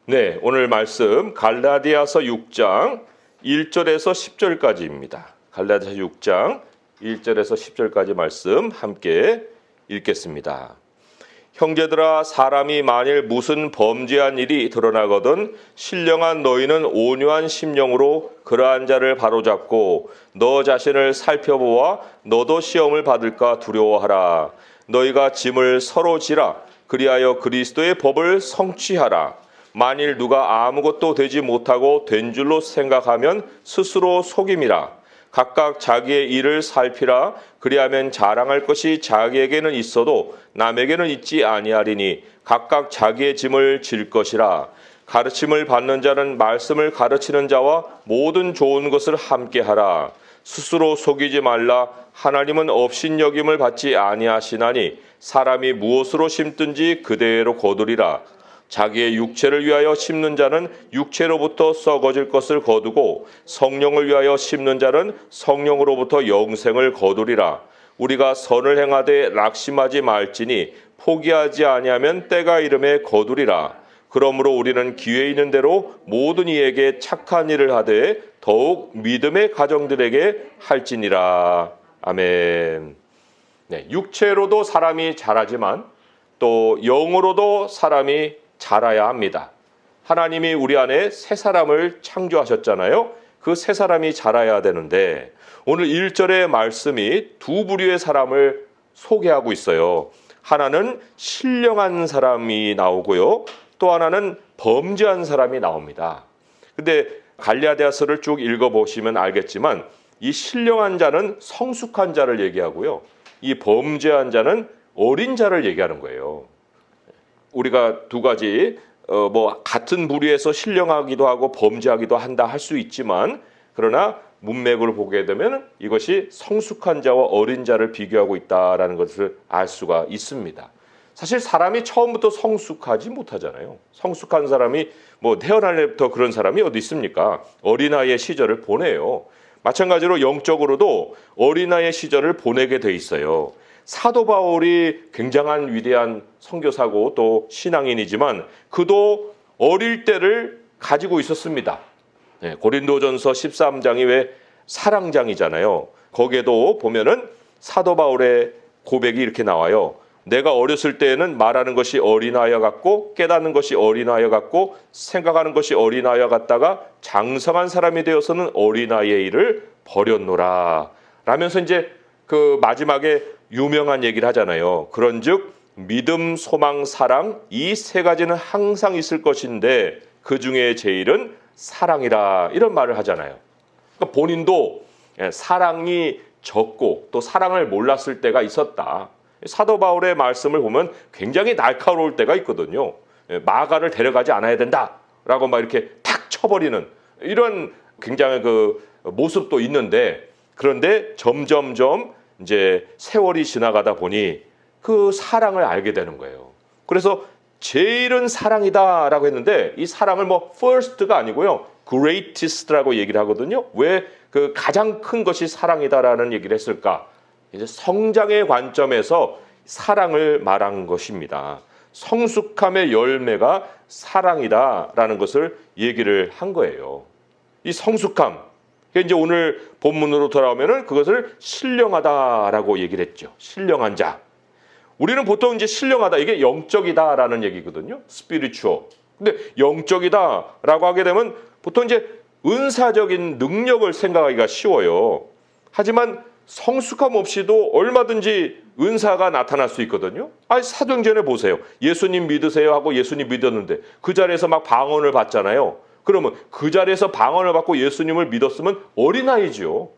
네, 오늘 말씀 갈라디아서 6장 1절에서 10절까지입니다. 갈라디아서 6장 1절에서 10절까지 말씀 함께 읽겠습니다. 형제들아, 사람이 만일 무슨 범죄한 일이 드러나거든 신령한 너희는 온유한 심령으로 그러한 자를 바로잡고 너 자신을 살펴보아 너도 시험을 받을까 두려워하라. 너희가 짐을 서로 지라. 그리하여 그리스도의 법을 성취하라. 만일 누가 아무것도 되지 못하고 된 줄로 생각하면 스스로 속임이라. 각각 자기의 일을 살피라. 그리하면 자랑할 것이 자기에게는 있어도 남에게는 있지 아니하리니 각각 자기의 짐을 질 것이라. 가르침을 받는 자는 말씀을 가르치는 자와 모든 좋은 것을 함께하라. 스스로 속이지 말라. 하나님은 업신여김을 받지 아니하시나니 사람이 무엇으로 심든지 그대로 거두리라. 자기의 육체를 위하여 심는 자는 육체로부터 썩어질 것을 거두고 성령을 위하여 심는 자는 성령으로부터 영생을 거두리라. 우리가 선을 행하되 낙심하지 말지니 포기하지 아니하면 때가 이름에 거두리라. 그러므로 우리는 기회 있는 대로 모든 이에게 착한 일을 하되 더욱 믿음의 가정들에게 할지니라. 아멘. 네, 육체로도 사람이 자라지만 또 영으로도 사람이 자라야 합니다. 하나님이 우리 안에 새 사람을 창조하셨잖아요. 그 새 사람이 자라야 되는데 오늘 1절의 말씀이 두 부류의 사람을 소개하고 있어요. 하나는 신령한 사람이 나오고요. 또 하나는 범죄한 사람이 나옵니다. 근데 갈라디아서를 쭉 읽어보시면 알겠지만 이 신령한 자는 성숙한 자를 얘기하고요. 이 범죄한 자는 어린 자를 얘기하는 거예요. 우리가 두 가지 같은 부류에서 신령하기도 하고 범죄하기도 한다 할 수 있지만 그러나 문맥을 보게 되면 이것이 성숙한 자와 어린 자를 비교하고 있다라는 것을 알 수가 있습니다. 사실 사람이 처음부터 성숙하지 못하잖아요. 성숙한 사람이 태어날 때부터 그런 사람이 어디 있습니까? 어린아이의 시절을 보내요. 마찬가지로 영적으로도 어린아이의 시절을 보내게 돼 있어요. 사도 바울이 굉장한 위대한 선교사고 또 신앙인이지만 그도 어릴 때를 가지고 있었습니다. 네, 고린도전서 13장이 왜 사랑장이잖아요. 거기에도 보면은 사도 바울의 고백이 이렇게 나와요. 내가 어렸을 때에는 말하는 것이 어린아이와 같고 깨닫는 것이 어린아이와 같고 생각하는 것이 어린아이와 같다가 장성한 사람이 되어서는 어린아이의 일을 버렸노라 라면서 이제 그 마지막에 유명한 얘기를 하잖아요. 그런즉 믿음, 소망, 사랑 이 세 가지는 항상 있을 것인데 그 중에 제일은 사랑이라 이런 말을 하잖아요. 그러니까 본인도 사랑이 적고 또 사랑을 몰랐을 때가 있었다. 사도 바울의 말씀을 보면 굉장히 날카로울 때가 있거든요. 마가를 데려가지 않아야 된다라고 막 이렇게 탁 쳐버리는 이런 굉장히 그 모습도 있는데 그런데 점점점 이제 세월이 지나가다 보니 그 사랑을 알게 되는 거예요. 그래서 제일은 사랑이다라고 했는데 이 사랑을 first가 아니고요. greatest라고 얘기를 하거든요. 왜 그 가장 큰 것이 사랑이다라는 얘기를 했을까? 이제 성장의 관점에서 사랑을 말한 것입니다. 성숙함의 열매가 사랑이다라는 것을 얘기를 한 거예요. 이 성숙함, 이제 오늘 본문으로 돌아오면은 그것을 신령하다라고 얘기를 했죠. 신령한 자. 우리는 보통 이제 신령하다 이게 영적이다라는 얘기거든요. spiritual. 근데 영적이다라고 하게 되면 보통 이제 은사적인 능력을 생각하기가 쉬워요. 하지만 성숙함 없이도 얼마든지 은사가 나타날 수 있거든요. 사도행전에 보세요. 예수님 믿으세요 하고 예수님 믿었는데 그 자리에서 막 방언을 받잖아요. 그러면 그 자리에서 방언을 받고 예수님을 믿었으면 어린아이죠.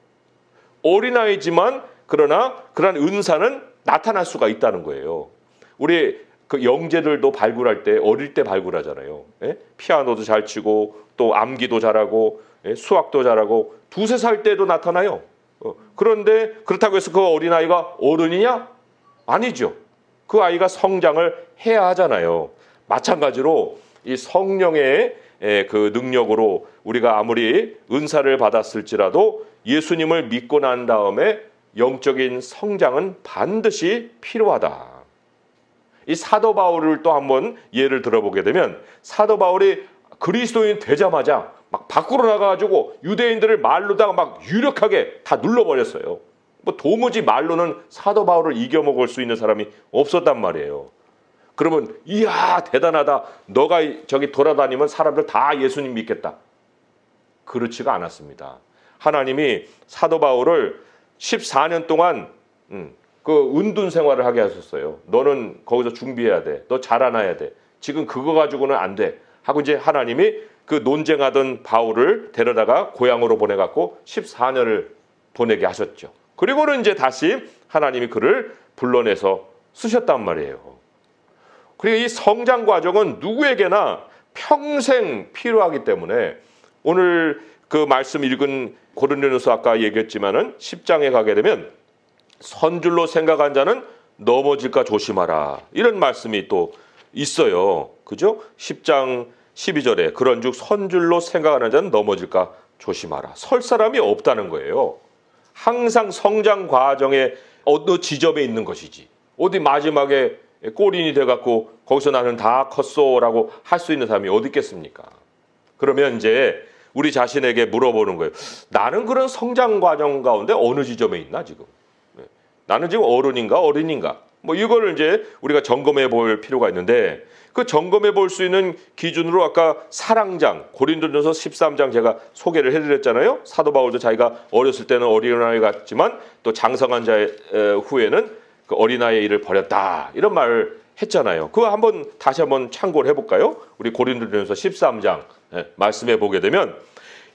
어린아이지만 그러나 그런 은사는 나타날 수가 있다는 거예요. 우리 그 영재들도 발굴할 때 어릴 때 발굴하잖아요. 피아노도 잘 치고 또 암기도 잘하고 수학도 잘하고 2-3살 때도 나타나요. 그런데 그렇다고 해서 그 어린아이가 어른이냐? 아니죠. 그 아이가 성장을 해야 하잖아요. 마찬가지로 이 성령의 그 능력으로 우리가 아무리 은사를 받았을지라도 예수님을 믿고 난 다음에 영적인 성장은 반드시 필요하다. 이 사도 바울을 또 한번 예를 들어보게 되면 사도 바울이 그리스도인 되자마자 막 밖으로 나가가지고 유대인들을 말로다가 막 유력하게 다 눌러버렸어요. 뭐 도무지 말로는 사도 바울을 이겨먹을 수 있는 사람이 없었단 말이에요. 그러면 이야 대단하다. 너가 저기 돌아다니면 사람들 다 예수님 믿겠다. 그렇지가 않았습니다. 하나님이 사도 바울을 14년 동안 그 은둔 생활을 하게 하셨어요. 너는 거기서 준비해야 돼. 너 자라나야 돼. 지금 그거 가지고는 안 돼. 하고 이제 하나님이 그 논쟁하던 바울을 데려다가 고향으로 보내갖고 14년을 보내게 하셨죠. 그리고는 이제 다시 하나님이 그를 불러내서 쓰셨단 말이에요. 그리고 이 성장 과정은 누구에게나 평생 필요하기 때문에 오늘 그 말씀 읽은 고린도전서 아까 얘기했지만은 10장에 가게 되면 선줄로 생각한 자는 넘어질까 조심하라. 이런 말씀이 또 있어요. 그죠? 10장 12절에 그런즉 선줄로 생각하는 자는 넘어질까 조심하라. 설 사람이 없다는 거예요. 항상 성장 과정에 어느 지점에 있는 것이지. 어디 마지막에 꼬린이 돼갖고 거기서 나는 다 컸소라고 할 수 있는 사람이 어디 있겠습니까? 그러면 이제 우리 자신에게 물어보는 거예요. 나는 그런 성장 과정 가운데 어느 지점에 있나 지금? 나는 지금 어른인가 어린인가? 뭐 이거를 이제 우리가 점검해 볼 필요가 있는데 그 점검해 볼 수 있는 기준으로 아까 사랑장 고린도전서 13장 제가 소개를 해드렸잖아요. 사도 바울도 자기가 어렸을 때는 어린아이 같지만 또 장성한 자 후에는 그 어린아이의 일을 버렸다 이런 말을 했잖아요. 그거 다시 한번 참고를 해볼까요? 우리 고린도전서 13장 말씀해 보게 되면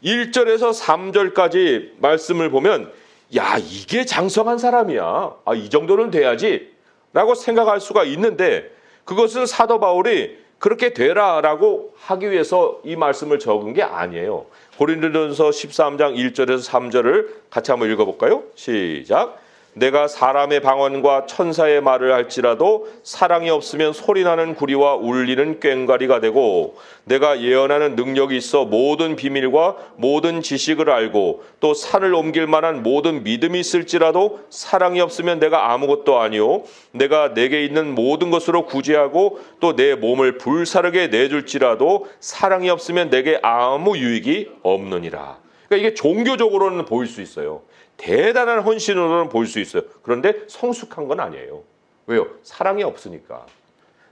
1절에서 3절까지 말씀을 보면 야 이게 장성한 사람이야. 이 정도는 돼야지 라고 생각할 수가 있는데 그것은 사도 바울이 그렇게 되라라고 하기 위해서 이 말씀을 적은 게 아니에요. 고린도전서 13장 1절에서 3절을 같이 한번 읽어볼까요? 시작. 내가 사람의 방언과 천사의 말을 할지라도 사랑이 없으면 소리나는 구리와 울리는 꽹과리가 되고 내가 예언하는 능력이 있어 모든 비밀과 모든 지식을 알고 또 산을 옮길 만한 모든 믿음이 있을지라도 사랑이 없으면 내가 아무것도 아니요 내가 내게 있는 모든 것으로 구제하고 또 내 몸을 불사르게 내줄지라도 사랑이 없으면 내게 아무 유익이 없느니라. 그러니까 이게 종교적으로는 보일 수 있어요. 대단한 헌신으로는 보일 수 있어요. 그런데 성숙한 건 아니에요. 왜요? 사랑이 없으니까.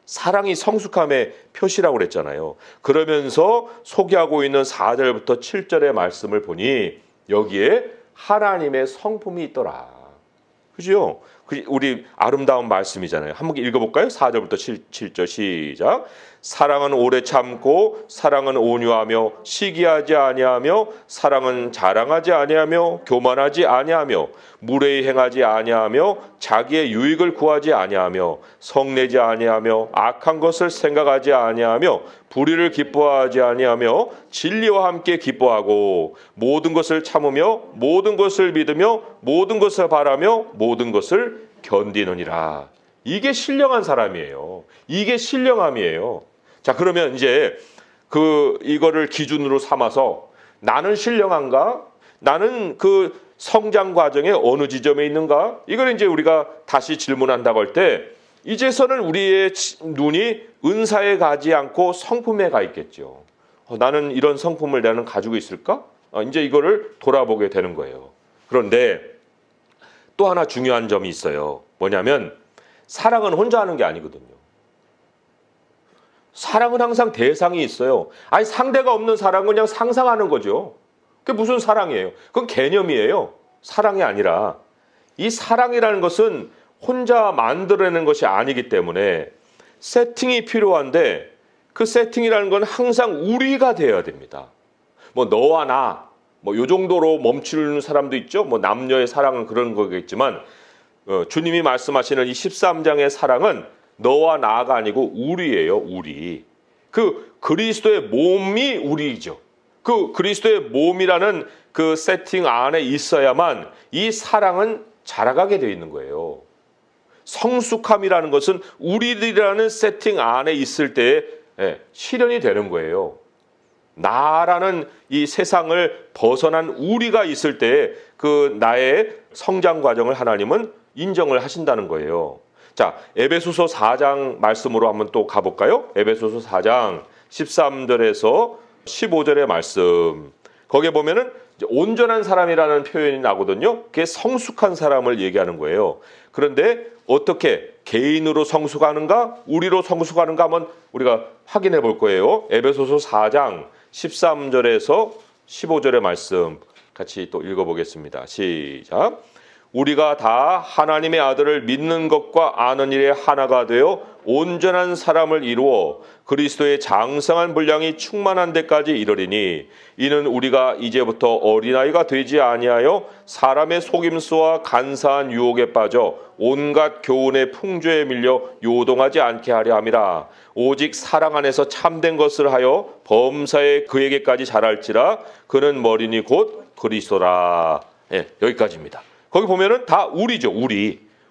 사랑이 성숙함의 표시라고 그랬잖아요. 그러면서 소개하고 있는 4절부터 7절의 말씀을 보니 여기에 하나님의 성품이 있더라. 그죠? 우리 아름다운 말씀이잖아요. 한번 읽어볼까요? 4절부터 7절 시작. 사랑은 오래 참고 사랑은 온유하며 시기하지 아니하며 사랑은 자랑하지 아니하며 교만하지 아니하며 무례히 행하지 아니하며 자기의 유익을 구하지 아니하며 성내지 아니하며 악한 것을 생각하지 아니하며 불의를 기뻐하지 아니하며 진리와 함께 기뻐하고 모든 것을 참으며 모든 것을 믿으며 모든 것을 바라며 모든 것을 견디느니라. 이게 신령한 사람이에요. 이게 신령함이에요. 자, 그러면 이제 이거를 기준으로 삼아서 나는 신령한가? 나는 그 성장 과정에 어느 지점에 있는가? 이걸 이제 우리가 다시 질문한다고 할 때 이제서는 우리의 눈이 은사에 가지 않고 성품에 가 있겠죠. 나는 이런 성품을 나는 가지고 있을까? 이제 이거를 돌아보게 되는 거예요. 그런데 또 하나 중요한 점이 있어요. 뭐냐면 사랑은 혼자 하는 게 아니거든요. 사랑은 항상 대상이 있어요. 아니 상대가 없는 사랑은 그냥 상상하는 거죠. 그게 무슨 사랑이에요? 그건 개념이에요. 사랑이 아니라 이 사랑이라는 것은 혼자 만들어내는 것이 아니기 때문에 세팅이 필요한데 그 세팅이라는 건 항상 우리가 되어야 됩니다. 뭐 너와 나, 뭐 요 정도로 멈추는 사람도 있죠. 뭐 남녀의 사랑은 그런 거겠지만 주님이 말씀하시는 이 13장의 사랑은 너와 나가 아니고 우리예요. 우리. 그 그리스도의 몸이 우리이죠. 그 그리스도의 몸이라는 그 세팅 안에 있어야만 이 사랑은 자라가게 되어 있는 거예요. 성숙함이라는 것은 우리들이라는 세팅 안에 있을 때 실현이 되는 거예요. 나라는 이 세상을 벗어난 우리가 있을 때 그 나의 성장 과정을 하나님은 인정을 하신다는 거예요. 자, 에베소서 4장 말씀으로 한번 또 가볼까요? 에베소서 4장 13절에서 15절의 말씀. 거기에 보면은 온전한 사람이라는 표현이 나거든요. 그게 성숙한 사람을 얘기하는 거예요. 그런데 어떻게 개인으로 성숙하는가, 우리로 성숙하는가 한번 우리가 확인해 볼 거예요. 에베소서 4장 13절에서 15절의 말씀 같이 또 읽어보겠습니다. 시작. 우리가 다 하나님의 아들을 믿는 것과 아는 일에 하나가 되어 온전한 사람을 이루어 그리스도의 장성한 분량이 충만한 데까지 이르리니 이는 우리가 이제부터 어린아이가 되지 아니하여 사람의 속임수와 간사한 유혹에 빠져 온갖 교훈의 풍조에 밀려 요동하지 않게 하려 함이라. 오직 사랑 안에서 참된 것을 하여 범사에 그에게까지 자랄지라. 그는 머리니 곧 그리스도라. 예, 여기까지입니다. 거기 보면은 다 우리죠.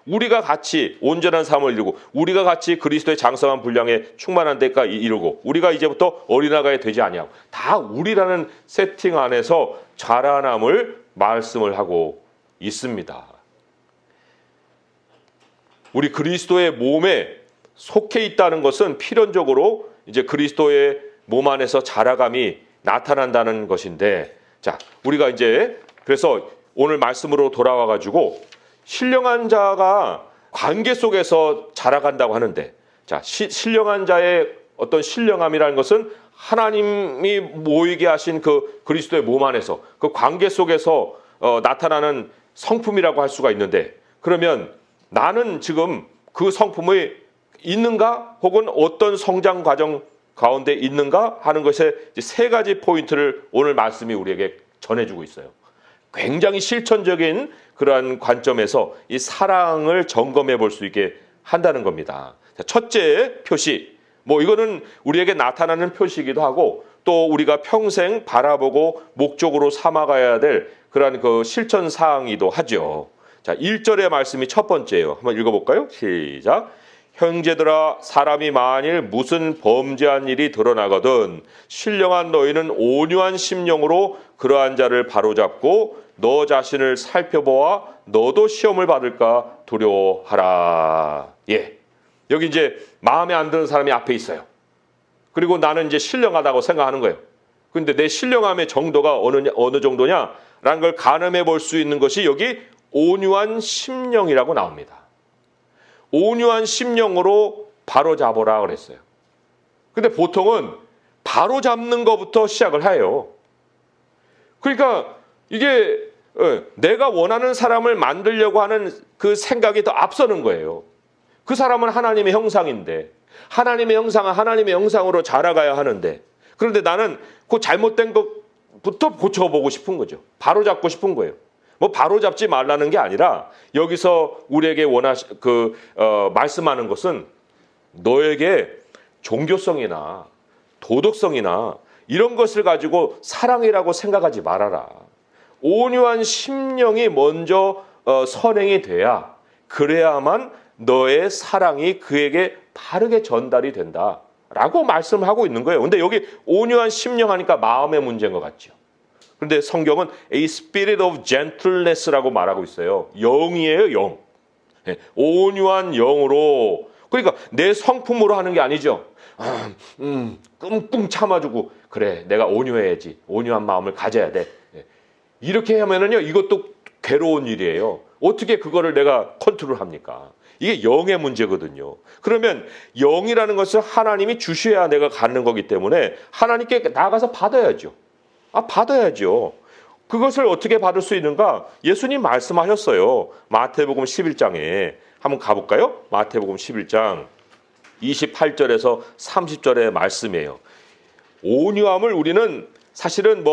우리가 같이 온전한 삶을 이루고 우리가 같이 그리스도의 장성한 분량에 충만한 데까지 이루고 우리가 이제부터 어린아이가 되지 아니하고 다 우리라는 세팅 안에서 자라남을 말씀을 하고 있습니다. 우리 그리스도의 몸에 속해 있다는 것은 필연적으로 이제 그리스도의 몸 안에서 자라감이 나타난다는 것인데, 자, 우리가 이제 그래서 오늘 말씀으로 돌아와 가지고 신령한 자가 관계 속에서 자라간다고 하는데, 자, 신령한 자의 어떤 신령함이라는 것은 하나님이 모이게 하신 그 그리스도의 몸 안에서 그 관계 속에서 나타나는 성품이라고 할 수가 있는데, 그러면 나는 지금 그 성품이 있는가 혹은 어떤 성장 과정 가운데 있는가 하는 것에 세 가지 포인트를 오늘 말씀이 우리에게 전해주고 있어요. 굉장히 실천적인 그러한 관점에서 이 사랑을 점검해 볼 수 있게 한다는 겁니다. 첫째 표시, 뭐 이거는 우리에게 나타나는 표시이기도 하고 또 우리가 평생 바라보고 목적으로 삼아가야 될 그러한 그 실천 사항이기도 하죠. 자, 1절의 말씀이 첫 번째예요. 한번 읽어볼까요? 시작. 형제들아, 사람이 만일 무슨 범죄한 일이 드러나거든 신령한 너희는 온유한 심령으로 그러한 자를 바로잡고 너 자신을 살펴보아 너도 시험을 받을까 두려워하라. 예, 여기 이제 마음에 안 드는 사람이 앞에 있어요. 그리고 나는 이제 신령하다고 생각하는 거예요. 근데 내 신령함의 정도가 어느 정도냐라는 걸 가늠해 볼 수 있는 것이 여기 온유한 심령이라고 나옵니다. 온유한 심령으로 바로잡으라 그랬어요. 근데 보통은 바로잡는 것부터 시작을 해요. 그러니까 이게 내가 원하는 사람을 만들려고 하는 그 생각이 더 앞서는 거예요. 그 사람은 하나님의 형상인데 하나님의 형상은 하나님의 형상으로 자라가야 하는데, 그런데 나는 그 잘못된 것부터 고쳐보고 싶은 거죠. 바로잡고 싶은 거예요. 뭐 바로잡지 말라는 게 아니라 여기서 우리에게 말씀하는 것은 너에게 종교성이나 도덕성이나 이런 것을 가지고 사랑이라고 생각하지 말아라. 온유한 심령이 먼저 선행이 돼야, 그래야만 너의 사랑이 그에게 바르게 전달이 된다라고 말씀하고 있는 거예요. 근데 여기 온유한 심령 하니까 마음의 문제인 것 같죠. 그런데 성경은 a spirit of gentleness라고 말하고 있어요. 영이에요, 영. 온유한 영으로. 그러니까 내 성품으로 하는 게 아니죠. 끙끙 참아주고 그래, 내가 온유해야지. 온유한 마음을 가져야 돼. 이렇게 하면은요, 이것도 괴로운 일이에요. 어떻게 그거를 내가 컨트롤합니까? 이게 영의 문제거든요. 그러면 영이라는 것을 하나님이 주셔야 내가 갖는 거기 때문에 하나님께 나가서 받아야죠. 받아야죠. 그것을 어떻게 받을 수 있는가? 예수님 말씀하셨어요. 마태복음 11장에 한번 가볼까요? 마태복음 11장 28절에서 30절의 말씀이에요. 온유함을 우리는 사실은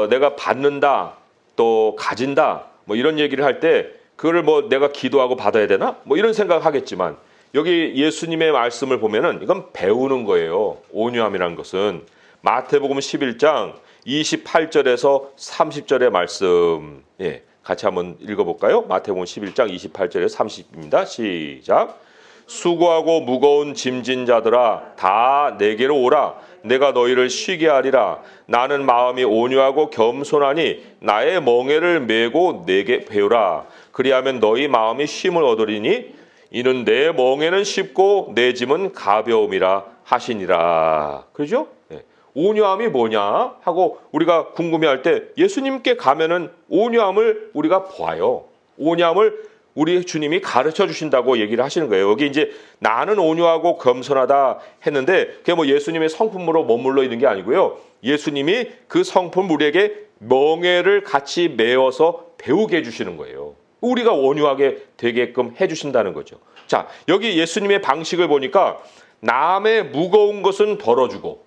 내가 받는다, 또 가진다, 뭐 이런 얘기를 할 때 그거를 내가 기도하고 받아야 되나? 이런 생각을 하겠지만 여기 예수님의 말씀을 보면은 이건 배우는 거예요. 온유함이라는 것은. 마태복음 11장 28절에서 30절의 말씀, 예, 같이 한번 읽어볼까요? 마태복음 11장 28절에서 30입니다. 시작. 수고하고 무거운 짐진 자들아, 다 내게로 오라. 내가 너희를 쉬게 하리라. 나는 마음이 온유하고 겸손하니 나의 멍에를 메고 내게 배우라. 그리하면 너희 마음이 쉼을 얻으리니 이는 내 멍에는 쉽고 내 짐은 가벼움이라 하시니라. 그렇죠? 예. 온유함이 뭐냐 하고 우리가 궁금해할 때 예수님께 가면은 온유함을 우리가 보아요. 온유함을 우리 주님이 가르쳐 주신다고 얘기를 하시는 거예요. 여기 이제 나는 온유하고 겸손하다 했는데 그게 뭐 예수님의 성품으로 머물러 있는 게 아니고요. 예수님이 그 성품 우리에게 멍에를 같이 메어서 배우게 해주시는 거예요. 우리가 온유하게 되게끔 해주신다는 거죠. 자, 여기 예수님의 방식을 보니까 남의 무거운 것은 덜어주고,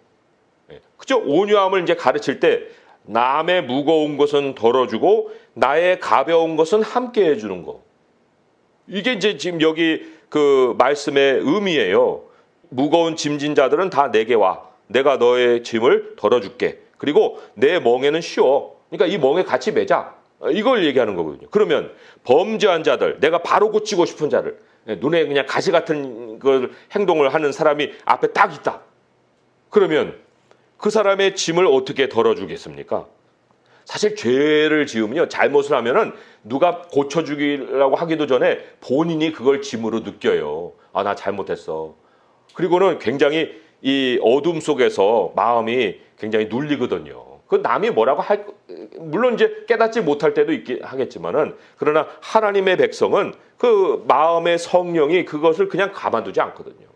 그죠? 온유함을 이제 가르칠 때 남의 무거운 것은 덜어주고 나의 가벼운 것은 함께 해주는 거. 이게 이제 지금 여기 그 말씀의 의미예요. 무거운 짐진 자들은 다 내게 와. 내가 너의 짐을 덜어줄게. 그리고 내 멍에는 쉬워. 그러니까 이 멍에 같이 매자. 이걸 얘기하는 거거든요. 그러면 범죄한 자들, 내가 바로 고치고 싶은 자를, 눈에 그냥 가시 같은 그 행동을 하는 사람이 앞에 딱 있다. 그러면 그 사람의 짐을 어떻게 덜어주겠습니까? 사실 죄를 지으면요, 잘못을 하면은 누가 고쳐주기라고 하기도 전에 본인이 그걸 짐으로 느껴요. 아, 나 잘못했어. 그리고는 굉장히 이 어둠 속에서 마음이 굉장히 눌리거든요. 그 남이 뭐라고 물론 이제 깨닫지 못할 때도 있긴 하겠지만은, 그러나 하나님의 백성은 그 마음의 성령이 그것을 그냥 가만두지 않거든요.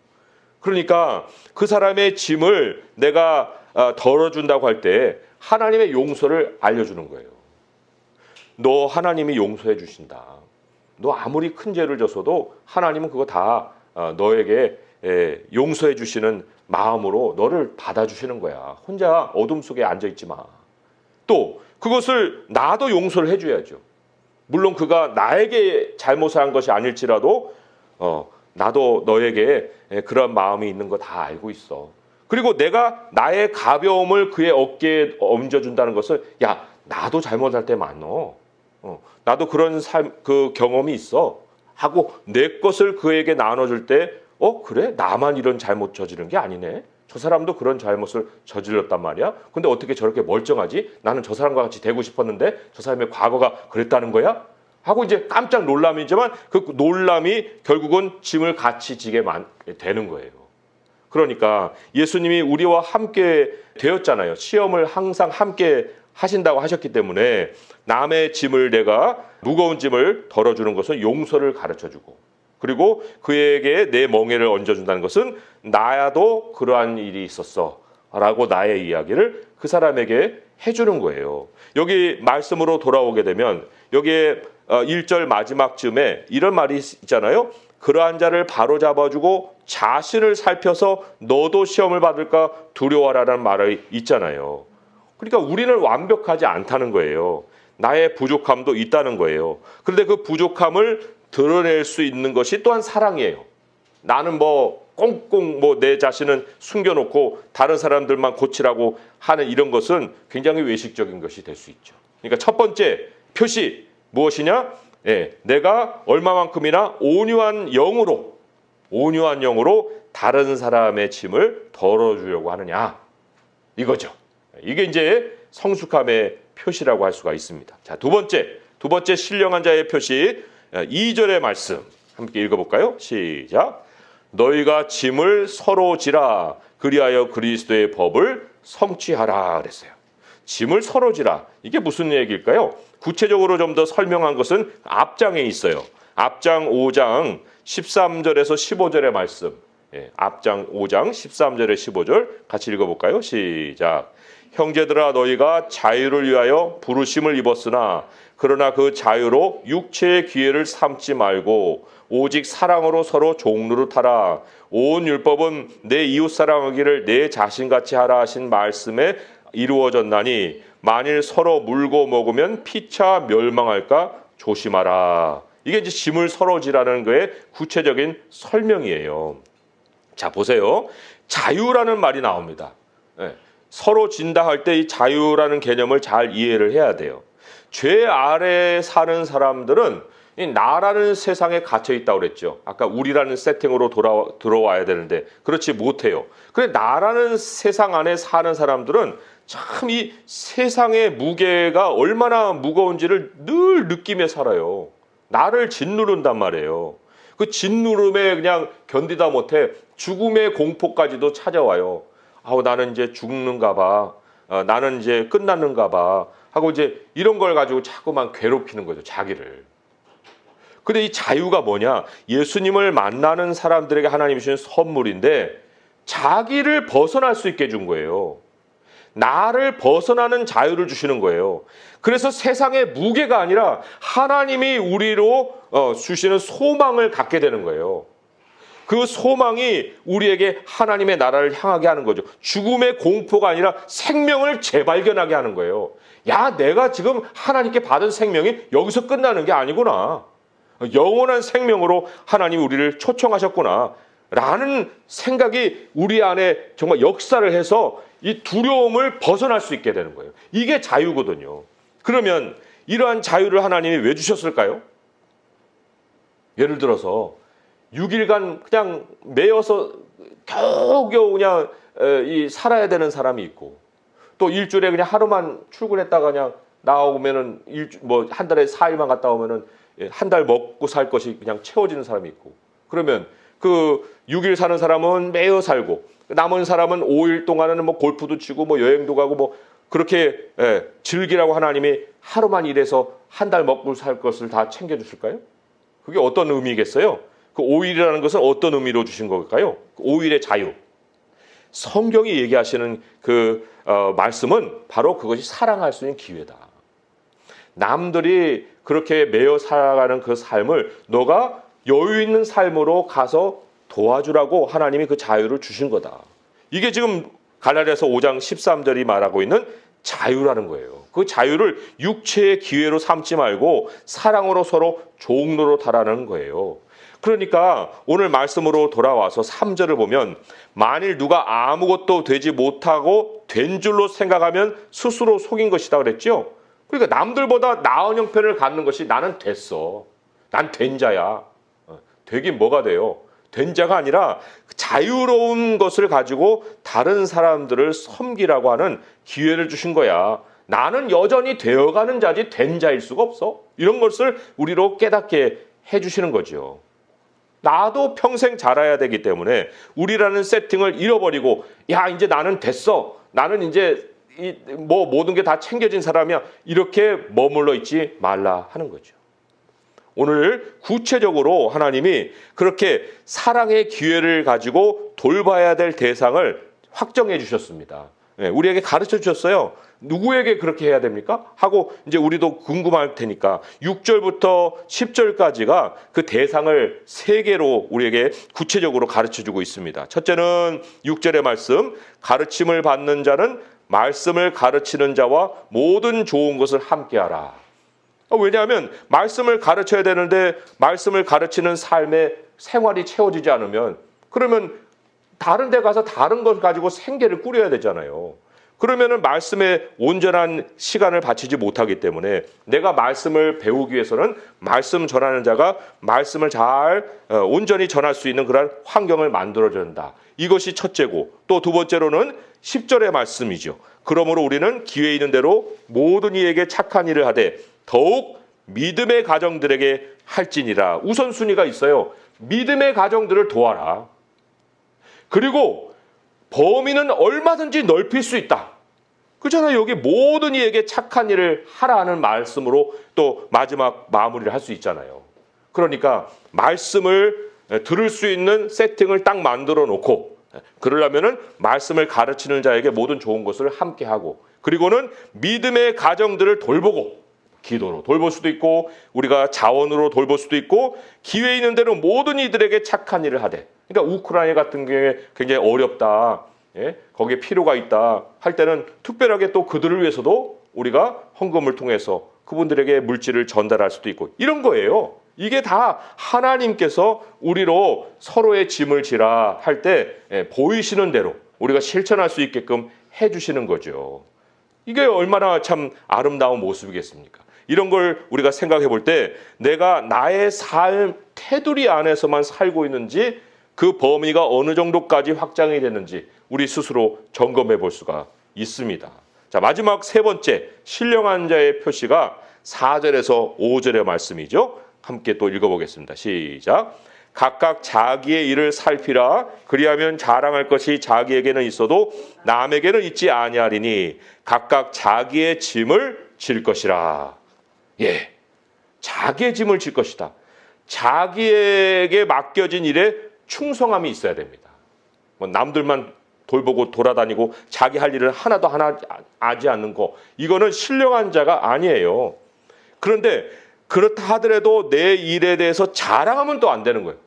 그러니까 그 사람의 짐을 내가 덜어준다고 할 때 하나님의 용서를 알려주는 거예요. 너 하나님이 용서해 주신다. 너 아무리 큰 죄를 졌어도 하나님은 그거 다 너에게 용서해 주시는 마음으로 너를 받아주시는 거야. 혼자 어둠 속에 앉아있지 마. 또 그것을 나도 용서를 해줘야죠. 물론 그가 나에게 잘못을 한 것이 아닐지라도 나도 너에게 그런 마음이 있는 거 다 알고 있어. 그리고 내가 나의 가벼움을 그의 어깨에 얹어준다는 것을, 야, 나도 잘못할 때 많어. 나도 그런 그 경험이 있어. 하고 내 것을 그에게 나눠줄 때, 그래? 나만 이런 잘못 저지른 게 아니네. 저 사람도 그런 잘못을 저질렀단 말이야. 근데 어떻게 저렇게 멀쩡하지? 나는 저 사람과 같이 되고 싶었는데 저 사람의 과거가 그랬다는 거야? 하고 이제 깜짝 놀람이지만 그 놀람이 결국은 짐을 같이 지게 되는 거예요. 그러니까 예수님이 우리와 함께 되었잖아요. 시험을 항상 함께 하신다고 하셨기 때문에 남의 짐을, 내가 무거운 짐을 덜어주는 것은 용서를 가르쳐주고, 그리고 그에게 내 멍에를 얹어준다는 것은 나야도 그러한 일이 있었어 라고 나의 이야기를 그 사람에게 해주는 거예요. 여기 말씀으로 돌아오게 되면 여기에 1절 마지막쯤에 이런 말이 있잖아요. 그러한 자를 바로잡아주고 자신을 살펴서 너도 시험을 받을까 두려워하라는 말이 있잖아요. 그러니까 우리는 완벽하지 않다는 거예요. 나의 부족함도 있다는 거예요. 그런데 그 부족함을 드러낼 수 있는 것이 또한 사랑이에요. 나는 꽁꽁 내 자신은 숨겨놓고 다른 사람들만 고치라고 하는 이런 것은 굉장히 외식적인 것이 될 수 있죠. 그러니까 첫 번째 표시 무엇이냐? 내가 얼마만큼이나 온유한 영으로 다른 사람의 짐을 덜어주려고 하느냐, 이거죠. 이게 이제 성숙함의 표시라고 할 수가 있습니다. 자, 두 번째 신령한 자의 표시, 2절의 말씀 함께 읽어볼까요? 시작. 너희가 짐을 서로 지라, 그리하여 그리스도의 법을 성취하라 그랬어요. 짐을 서로 지라, 이게 무슨 얘기일까요? 구체적으로 좀 더 설명한 것은 앞장에 있어요. 앞장 5장 13절에서 15절의 말씀. 앞장 5장 13절에 15절 같이 읽어볼까요? 시작. 형제들아, 너희가 자유를 위하여 부르심을 입었으나 그러나 그 자유로 육체의 기회를 삼지 말고 오직 사랑으로 서로 종노릇하라. 온 율법은 내 이웃 사랑하기를 내 자신같이 하라 하신 말씀에 이루어졌나니 만일 서로 물고 먹으면 피차 멸망할까 조심하라. 이게 이제 짐을 서로 지라는 거의 구체적인 설명이에요. 자, 보세요. 자유라는 말이 나옵니다. 서로 진다 할 때 이 자유라는 개념을 잘 이해를 해야 돼요. 죄 아래 사는 사람들은 이 나라는 세상에 갇혀 있다고 그랬죠. 아까 우리라는 세팅으로 들어와야 되는데 그렇지 못해요. 그래, 나라는 세상 안에 사는 사람들은 참 이 세상의 무게가 얼마나 무거운지를 늘 느끼며 살아요. 나를 짓누른단 말이에요. 그 짓누름에 그냥 견디다 못해 죽음의 공포까지도 찾아와요. 아우 나는 이제 죽는가 봐. 나는 이제 끝났는가 봐. 하고 이제 이런 걸 가지고 자꾸만 괴롭히는 거죠, 자기를. 근데 이 자유가 뭐냐? 예수님을 만나는 사람들에게 하나님이 주신 선물인데 자기를 벗어날 수 있게 해준 거예요. 나를 벗어나는 자유를 주시는 거예요. 그래서 세상의 무게가 아니라 하나님이 우리로 주시는 소망을 갖게 되는 거예요. 그 소망이 우리에게 하나님의 나라를 향하게 하는 거죠. 죽음의 공포가 아니라 생명을 재발견하게 하는 거예요. 야, 내가 지금 하나님께 받은 생명이 여기서 끝나는 게 아니구나. 영원한 생명으로 하나님이 우리를 초청하셨구나. 라는 생각이 우리 안에 정말 역사를 해서 이 두려움을 벗어날 수 있게 되는 거예요. 이게 자유거든요. 그러면 이러한 자유를 하나님이 왜 주셨을까요? 예를 들어서 6일간 그냥 매여서 겨우겨우 그냥 살아야 되는 사람이 있고, 또 일주일에 그냥 하루만 출근했다가 그냥 나오면은 한 달에 4일만 갔다 오면은 한 달 먹고 살 것이 그냥 채워지는 사람이 있고, 그러면 그 6일 사는 사람은 매여 살고 남은 사람은 5일 동안에는 뭐 골프도 치고 뭐 여행도 가고 뭐 그렇게 즐기라고 하나님이 하루만 일해서 한 달 먹고 살 것을 다 챙겨주실까요? 그게 어떤 의미겠어요? 그 5일이라는 것은 어떤 의미로 주신 걸까요? 5일의 자유. 성경이 얘기하시는 그 말씀은 바로 그것이 사랑할 수 있는 기회다. 남들이 그렇게 매여 살아가는 그 삶을 너가 여유 있는 삶으로 가서 도와주라고 하나님이 그 자유를 주신 거다. 이게 지금 갈라디아서 5장 13절이 말하고 있는 자유라는 거예요. 그 자유를 육체의 기회로 삼지 말고 사랑으로 서로 종로로 달하는 거예요. 그러니까 오늘 말씀으로 돌아와서 3절을 보면 만일 누가 아무것도 되지 못하고 된 줄로 생각하면 스스로 속인 것이다 그랬죠. 그러니까 남들보다 나은 형편을 갖는 것이 나는 됐어. 난 된 자야. 되긴 뭐가 돼요? 된 자가 아니라 자유로운 것을 가지고 다른 사람들을 섬기라고 하는 기회를 주신 거야. 나는 여전히 되어가는 자지 된 자일 수가 없어. 이런 것을 우리로 깨닫게 해주시는 거죠. 나도 평생 자라야 되기 때문에 우리라는 세팅을 잃어버리고 야 이제 나는 됐어. 나는 이제 뭐 모든 게 다 챙겨진 사람이야. 이렇게 머물러 있지 말라 하는 거죠. 오늘 구체적으로 하나님이 그렇게 사랑의 기회를 가지고 돌봐야 될 대상을 확정해 주셨습니다. 우리에게 가르쳐 주셨어요. 누구에게 그렇게 해야 됩니까? 하고 이제 우리도 궁금할 테니까 6절부터 10절까지가 그 대상을 3개로 우리에게 구체적으로 가르쳐 주고 있습니다. 첫째는 6절의 말씀, 가르침을 받는 자는 말씀을 가르치는 자와 모든 좋은 것을 함께하라. 왜냐하면 말씀을 가르쳐야 되는데 말씀을 가르치는 삶의 생활이 채워지지 않으면 그러면 다른 데 가서 다른 걸 가지고 생계를 꾸려야 되잖아요. 그러면은 말씀에 온전한 시간을 바치지 못하기 때문에 내가 말씀을 배우기 위해서는 말씀 전하는 자가 말씀을 잘 온전히 전할 수 있는 그런 환경을 만들어줘야 한다. 이것이 첫째고 또 두 번째로는 10절의 말씀이죠. 그러므로 우리는 기회 있는 대로 모든 이에게 착한 일을 하되 더욱 믿음의 가정들에게 할지니라. 우선순위가 있어요. 믿음의 가정들을 도와라. 그리고 범위는 얼마든지 넓힐 수 있다. 그렇잖아요. 여기 모든 이에게 착한 일을 하라 하는 말씀으로 또 마지막 마무리를 할 수 있잖아요. 그러니까 말씀을 들을 수 있는 세팅을 딱 만들어 놓고 그러려면은 말씀을 가르치는 자에게 모든 좋은 것을 함께 하고 그리고는 믿음의 가정들을 돌보고 기도로 돌볼 수도 있고 우리가 자원으로 돌볼 수도 있고 기회 있는 대로 모든 이들에게 착한 일을 하되 그러니까 우크라이나 같은 경우에 굉장히 어렵다. 거기에 필요가 있다 할 때는 특별하게 또 그들을 위해서도 우리가 헌금을 통해서 그분들에게 물질을 전달할 수도 있고 이런 거예요. 이게 다 하나님께서 우리로 서로의 짐을 지라 할 때 보이시는 대로 우리가 실천할 수 있게끔 해주시는 거죠. 이게 얼마나 참 아름다운 모습이겠습니까? 이런 걸 우리가 생각해 볼 때 내가 나의 삶 테두리 안에서만 살고 있는지 그 범위가 어느 정도까지 확장이 됐는지 우리 스스로 점검해 볼 수가 있습니다. 자, 마지막 세 번째 신령한 자의 표시가 4절에서 5절의 말씀이죠. 함께 또 읽어보겠습니다. 시작. 각각 자기의 일을 살피라. 그리하면 자랑할 것이 자기에게는 있어도 남에게는 있지 아니하리니 각각 자기의 짐을 질 것이라. 예, 자기의 짐을 질 것이다. 자기에게 맡겨진 일에 충성함이 있어야 됩니다. 뭐 남들만 돌보고 돌아다니고 자기 할 일을 하나도 하지 않는 거, 이거는 신령한 자가 아니에요. 그런데 그렇다 하더라도 내 일에 대해서 자랑하면 또 안 되는 거예요.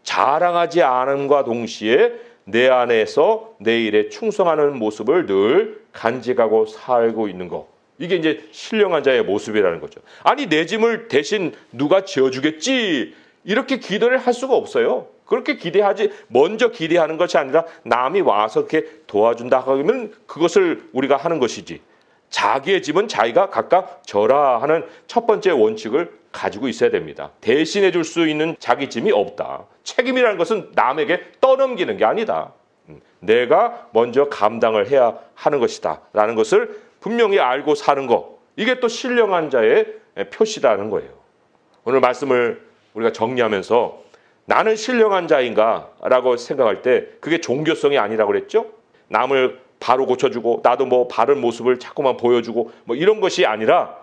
자랑하지 않음과 동시에 내 안에서 내 일에 충성하는 모습을 늘 간직하고 살고 있는 거, 이게 이제 신령한 자의 모습이라는 거죠. 아니, 내 짐을 대신 누가 지어주겠지, 이렇게 기도를 할 수가 없어요. 그렇게 먼저 기대하는 것이 아니라 남이 와서 이렇게 도와준다 하면 그것을 우리가 하는 것이지, 자기의 짐은 자기가 각각 져라 하는 첫 번째 원칙을 가지고 있어야 됩니다. 대신해 줄 수 있는 자기 짐이 없다. 책임이라는 것은 남에게 떠넘기는 게 아니다. 내가 먼저 감당을 해야 하는 것이다 라는 것을 분명히 알고 사는 것, 이게 또 신령한 자의 표시라는 거예요. 오늘 말씀을 우리가 정리하면서 나는 신령한 자인가 라고 생각할 때 그게 종교성이 아니라고 그랬죠. 남을 바로 고쳐주고 나도 뭐 바른 모습을 자꾸만 보여주고 뭐 이런 것이 아니라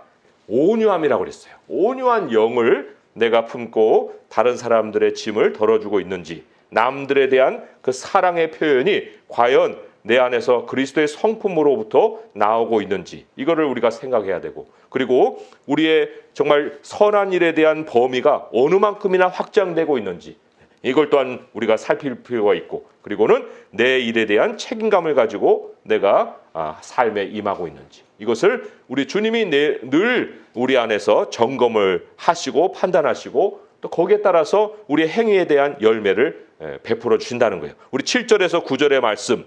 온유함이라고 그랬어요. 온유한 영을 내가 품고 다른 사람들의 짐을 덜어주고 있는지, 남들에 대한 그 사랑의 표현이 과연 내 안에서 그리스도의 성품으로부터 나오고 있는지, 이거를 우리가 생각해야 되고, 그리고 우리의 정말 선한 일에 대한 범위가 어느 만큼이나 확장되고 있는지, 이걸 또한 우리가 살필 필요가 있고, 그리고는 내 일에 대한 책임감을 가지고 내가 삶에 임하고 있는지, 이것을 우리 주님이 늘 우리 안에서 점검을 하시고 판단하시고 또 거기에 따라서 우리의 행위에 대한 열매를 베풀어 주신다는 거예요. 우리 7절에서 9절의 말씀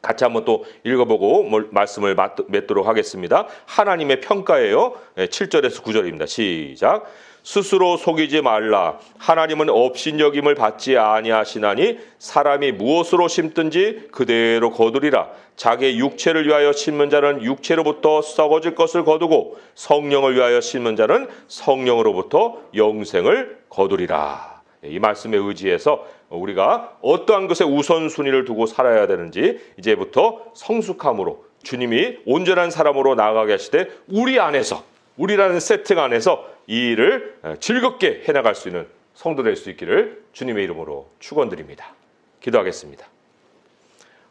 같이 한번 또 읽어보고 말씀을 맺도록 하겠습니다. 하나님의 평가예요. 7절에서 9절입니다. 시작. 스스로 속이지 말라. 하나님은 업신여김을 받지 아니하시나니 사람이 무엇으로 심든지 그대로 거두리라. 자기의 육체를 위하여 심는 자는 육체로부터 썩어질 것을 거두고 성령을 위하여 심는 자는 성령으로부터 영생을 거두리라. 이 말씀에 의지해서 우리가 어떠한 것에 우선순위를 두고 살아야 되는지 이제부터 성숙함으로 주님이 온전한 사람으로 나아가게 하시되 우리 안에서, 우리라는 세팅 안에서 이 일을 즐겁게 해나갈 수 있는 성도 될 수 있기를 주님의 이름으로 축원드립니다. 기도하겠습니다.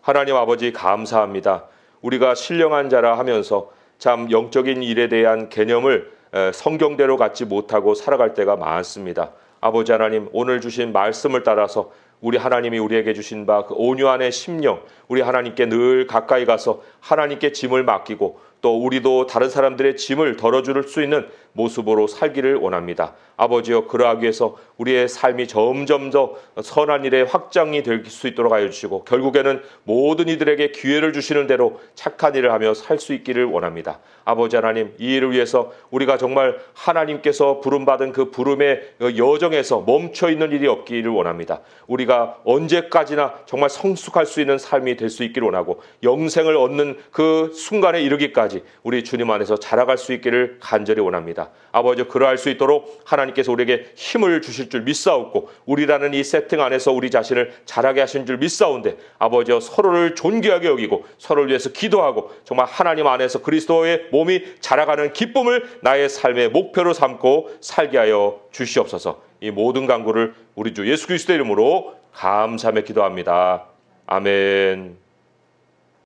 하나님 아버지, 감사합니다. 우리가 신령한 자라 하면서 참 영적인 일에 대한 개념을 성경대로 갖지 못하고 살아갈 때가 많습니다. 아버지 하나님, 오늘 주신 말씀을 따라서 우리 하나님이 우리에게 주신 바 그 온유한의 심령, 우리 하나님께 늘 가까이 가서 하나님께 짐을 맡기고 또 우리도 다른 사람들의 짐을 덜어줄 수 있는 모습으로 살기를 원합니다. 아버지여, 그러하기 위해서 우리의 삶이 점점 더 선한 일에 확장이 될 수 있도록 하여 주시고 결국에는 모든 이들에게 기회를 주시는 대로 착한 일을 하며 살 수 있기를 원합니다. 아버지 하나님, 이 일을 위해서 우리가 정말 하나님께서 부름받은 그 부름의 여정에서 멈춰있는 일이 없기를 원합니다. 우리가 언제까지나 정말 성숙할 수 있는 삶이 될 수 있기를 원하고 영생을 얻는 그 순간에 이르기까지 우리 주님 안에서 자라갈 수 있기를 간절히 원합니다. 아버지, 그러할 수 있도록 하나님께서 우리에게 힘을 주실 줄 믿사옵고 우리라는 이 세팅 안에서 우리 자신을 자라게 하신 줄 믿사온데 아버지여, 서로를 존귀하게 여기고 서로를 위해서 기도하고 정말 하나님 안에서 그리스도의 몸이 자라가는 기쁨을 나의 삶의 목표로 삼고 살게 하여 주시옵소서. 이 모든 간구를 우리 주 예수 그리스도의 이름으로 감사하며 기도합니다. 아멘.